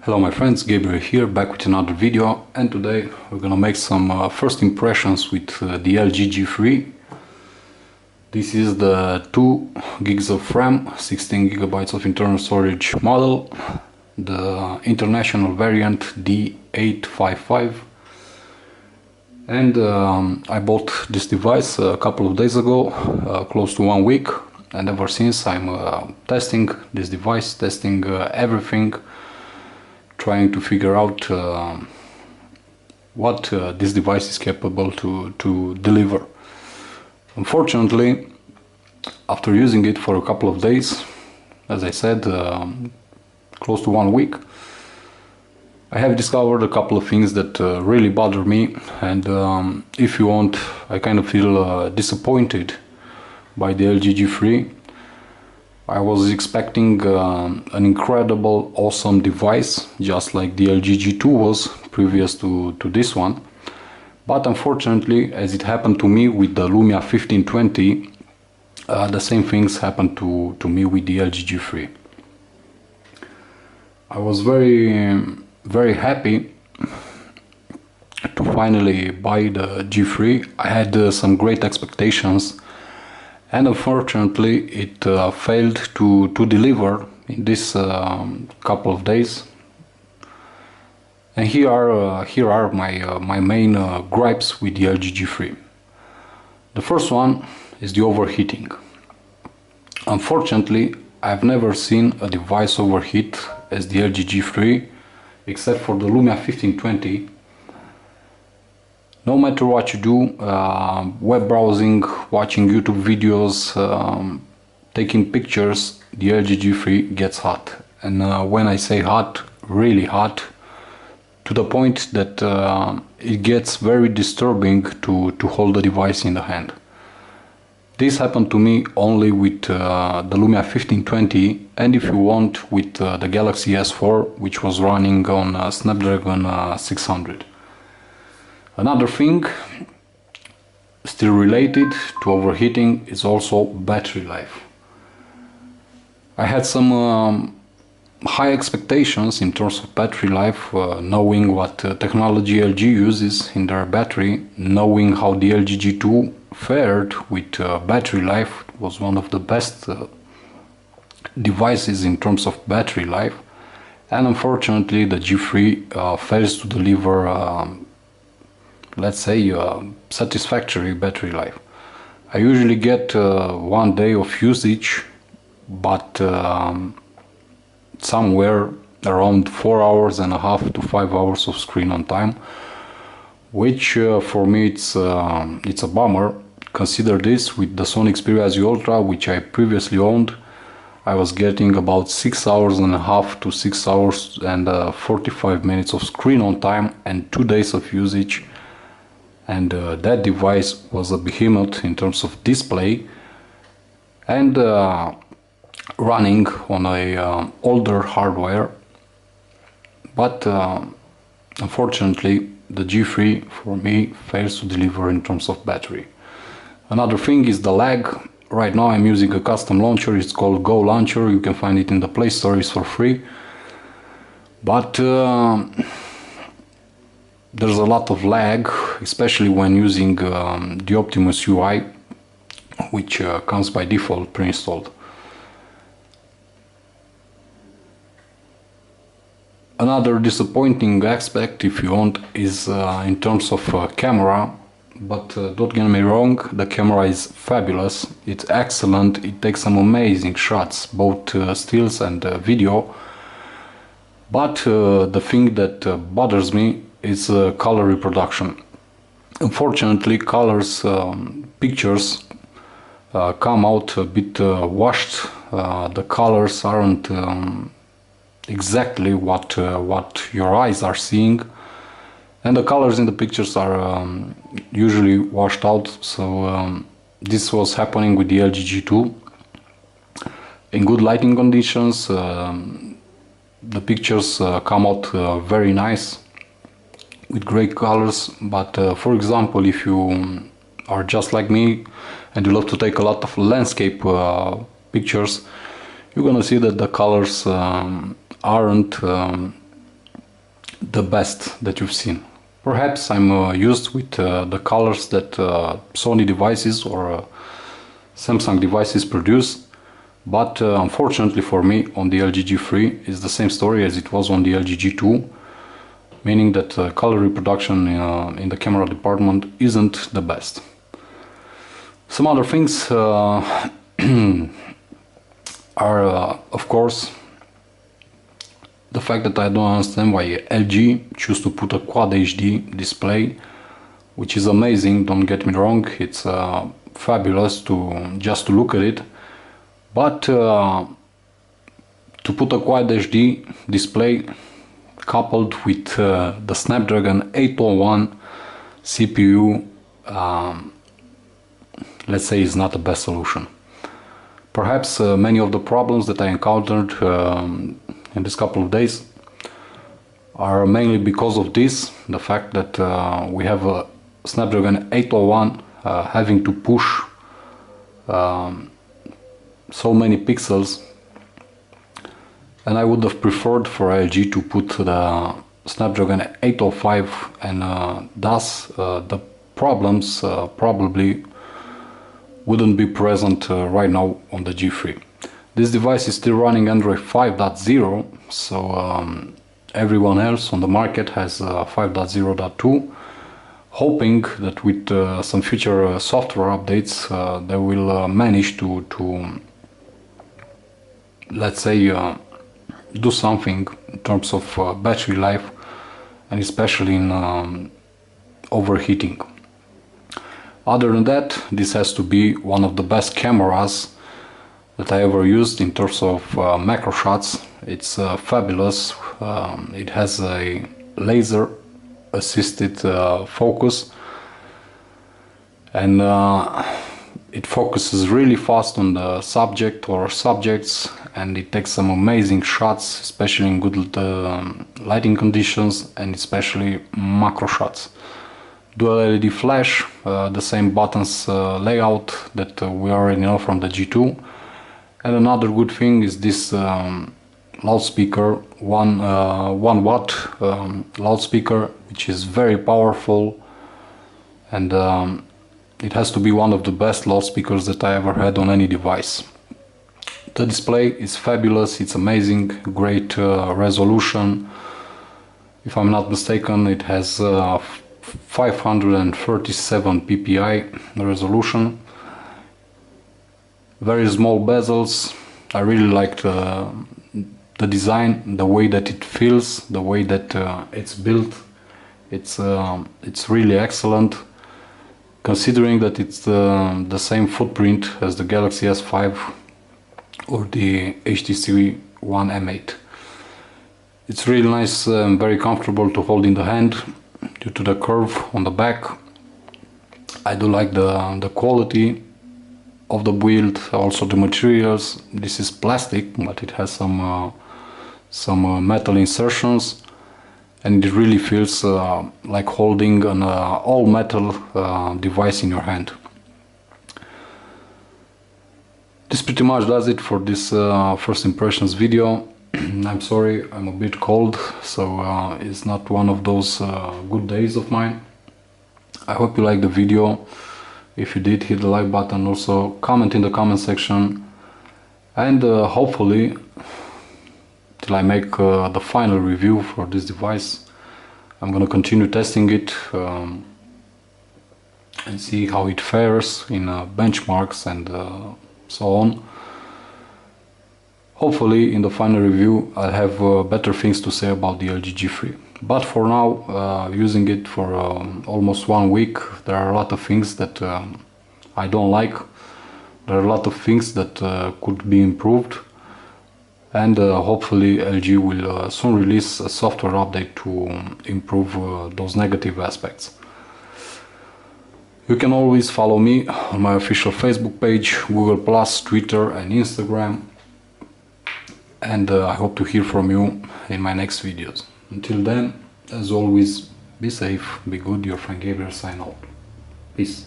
Hello my friends, Gabriel here, back with another video, and today we're gonna make some first impressions with the LG G3. This is the 2 gigs of RAM, 16 gigabytes of internal storage model, the international variant D855, and I bought this device a couple of days ago, close to 1 week, and ever since I'm testing this device, testing everything, trying to figure out what this device is capable to deliver. Unfortunately, after using it for a couple of days, as I said, close to 1 week, I have discovered a couple of things that really bother me, and if you want, I kind of feel disappointed by the LG G3. I was expecting an incredible, awesome device, just like the LG G2 was previous to this one. But unfortunately, as it happened to me with the Lumia 1520, the same things happened to me with the LG G3. I was very happy to finally buy the G3. I had some great expectations, and unfortunately it failed to deliver in this couple of days. And here are my main gripes with the LG G3. The first one is the overheating. Unfortunately, I've never seen a device overheat as the LG G3, except for the Lumia 1520. No matter what you do, web browsing, watching YouTube videos, taking pictures, the LG G3 gets hot. And when I say hot, really hot, to the point that it gets very disturbing to hold the device in the hand. This happened to me only with the Lumia 1520, and if you want, with the Galaxy S4, which was running on Snapdragon 600. Another thing, still related to overheating, is also battery life. I had some high expectations in terms of battery life, knowing what technology LG uses in their battery, knowing how the LG G2 fared with battery life. It was one of the best devices in terms of battery life, and unfortunately the G3 fails to deliver let's say satisfactory battery life. I usually get 1 day of usage, but somewhere around 4.5 hours to 5 hours of screen on time, which for me it's a bummer. Consider this: with the Sony Xperia Z Ultra, which I previously owned, I was getting about 6.5 hours to 6 hours and 45 minutes of screen on time and 2 days of usage. And that device was a behemoth in terms of display, and running on a older hardware. But unfortunately the G3 for me fails to deliver in terms of battery. Another thing is the lag. Right now I'm using a custom launcher, it's called Go Launcher. You can find it in the Play Store, it's for free. But there's a lot of lag, especially when using the Optimus UI, which comes by default pre-installed. Another disappointing aspect, if you want, is in terms of camera. But don't get me wrong, the camera is fabulous, it's excellent, it takes some amazing shots, both stills and video. But the thing that bothers me is color reproduction. Unfortunately, pictures come out a bit washed. The colors aren't exactly what your eyes are seeing, and the colors in the pictures are usually washed out. So this was happening with the LG G2. In good lighting conditions, the pictures come out very nice with great colors, but for example, if you are just like me and you love to take a lot of landscape pictures, you're gonna see that the colors aren't the best that you've seen. Perhaps I'm used with the colors that Sony devices or Samsung devices produce, but unfortunately for me, on the LG G3 is the same story as it was on the LG G2, meaning that color reproduction in the camera department isn't the best. Some other things are of course the fact that I don't understand why LG choose to put a Quad HD display, which is amazing, don't get me wrong, it's fabulous just to look at it, but to put a Quad HD display coupled with the Snapdragon 801 CPU, let's say, is not the best solution. Perhaps many of the problems that I encountered in this couple of days are mainly because of this, the fact that we have a Snapdragon 801 having to push so many pixels, and I would have preferred for LG to put the Snapdragon 805, and thus the problems probably wouldn't be present right now on the G3. This device is still running Android 5.0, so everyone else on the market has 5.0.2, hoping that with some future software updates they will manage to let's say do something in terms of battery life, and especially in overheating. Other than that, this has to be one of the best cameras that I ever used in terms of macro shots. It's fabulous. It has a laser assisted focus, and it focuses really fast on the subject or subjects, and it takes some amazing shots, especially in good lighting conditions, and especially macro shots. Dual LED flash, the same buttons layout that we already know from the G2. And another good thing is this loudspeaker, 1 watt loudspeaker, which is very powerful, and it has to be one of the best loudspeakers that I ever had on any device. The display is fabulous, it's amazing, great resolution. If I'm not mistaken, it has 537 ppi resolution. Very small bezels. I really liked the design, the way that it feels, the way that it's built. It's really excellent, considering that it's the same footprint as the Galaxy S5 or the HTC One M8. It's really nice and very comfortable to hold in the hand due to the curve on the back. I do like the quality of the build, also the materials. This is plastic, but it has some metal insertions, and it really feels like holding an all metal device in your hand. This pretty much does it for this first impressions video. I'm sorry, I'm a bit cold, so it's not one of those good days of mine. I hope you liked the video. If you did, hit the like button, also comment in the comment section, and hopefully till I make the final review for this device, I'm gonna continue testing it and see how it fares in benchmarks and so on. Hopefully in the final review I'll have better things to say about the LG G3. But for now, using it for almost 1 week, there are a lot of things that I don't like. There are a lot of things that could be improved, and hopefully LG will soon release a software update to improve those negative aspects. You can always follow me on my official Facebook page, Google+, Twitter and Instagram, and I hope to hear from you in my next videos. Until then, as always, be safe, be good, your friend Gabriel sign out. Peace.